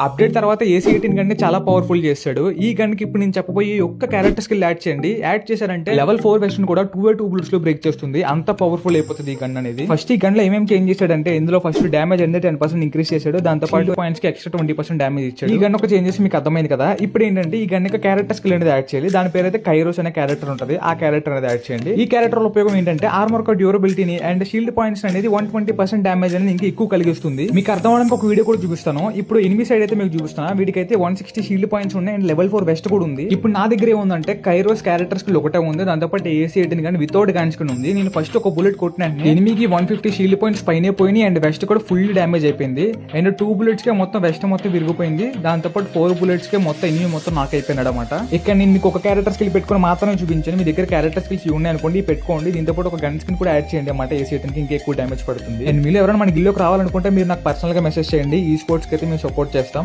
Update తర్వాత AC-18 gun ని చాలా పవర్ఫుల్ చేస్తాడు. ఈ గన్ కి ఇప్పుడు నేను చెప్పబోయే ఒక్క క్యారెక్టర్ స్కిల్ యాడ్ చేయండి. యాడ్ చేశారంటే లెవెల్ 4 వెస్ట్ కూడా 2 బుల్లెట్స్ లో బ్రేక్ చేస్తుంది. అంత పవర్ఫుల్ అయిపోతుంది ఈ గన్ అనేది. ఫస్ట్ ఈ గన్ లో ఏమేమి చేంజ్ చేశాడంటే ఇందులో ఫస్ట్ డామేజ్ అనేది 10% ఇంక్రీస్ చేశాడు. దాంతో పాటు పాయింట్స్ కి ఎక్స్ట్రా 20% డామేజ్ ఇచ్చాడు. ఈ గన్ ఒక చేంజెస్ మీకు అర్థమైంది కదా. ఇప్పుడు ఏంటంటే ఈ గన్ యొక్క క్యారెక్టర్ స్కిల్ అనేది యాడ్ చేయాలి. దాని పేరు అయితే కైరోస్ అనే క్యారెక్టర్ ఉంటుంది. ఆ క్యారెక్టర్ అనేది యాడ్ చేయండి. ఈ క్యారెక్టర్ ఉపయోగం ఏంటంటే ఆర్మర్ యొక్క డ్యూరబిలిటీని అండ్ షీల్డ్ పాయింట్స్ అనేది 120% డామేజ్ అనేది ఇంకా ఎక్కువ కలిగిస్తుంది. మీకు అర్థం అవడానికి ఒక వీడియో కూడా చూపిస్తాను. ఇప్పుడు ఎనిమి సైడ్ అయితే మీకు చూపిస్తాను. వీడికైతే 160 షీల్డ్ పాయింట్స్ ఉన్నాయి అండ్ లెవెల్ 4 వెస్ట్ కూడా ఉంది. ఇప్పుడు నా దగ్గర ఏముందంటే కైరోస్ క్యారెక్టర్ స్కిల్ ఒకటే ఉంది. దాంతో పాటు AC-18 కానీ వితౌట్ గన్ స్కిన్ ఉంది. నేను ఫస్ట్ ఒక బుల్లెట్ కొట్టిన ఎనిమికి 150 షీల్డ్ పాయింట్స్ పైనే పోయినాయి అండ్ వెస్ట్ కూడా ఫుల్ డామేజ్ అయిపోయింది. అండ్ 2 బుల్లెట్స్ కే మొత్తం వెస్ట్ మొత్తం విరిగిపోయింది. దాంతో పాటు 4 బుల్లెట్స్ కే మొత్తం ఎనిమి మొత్తం నాక్ అయిపోయినాడు అనమాట. ఇక్కడ నేను మీకు ఒక క్యారెక్టర్ స్కిల్ పెట్టుకుని మాత్రమే చూపించాను. మీ దగ్గర క్యారెక్టర్ స్కిల్స్ ఉన్నాయి అనుకోండి, పెట్టుకోండి. దీంతో పాటు ఒక గన్ స్కిన్ కూడా యాడ్ చేయండి అన్నమాట. AC-18 కి ఇంకా ఎక్కువ డామేజ్ పడుతుంది. అండ్ మీరు ఎవరైనా మన గిల్లోకి రావాలనుకుంటే మీరు నాకు పర్సనల్ గా మెసేజ్ చేయండి. ఈ స్పోర్ట్స్ కి అయితే మేము సపోర్ట్ చేస్తాం.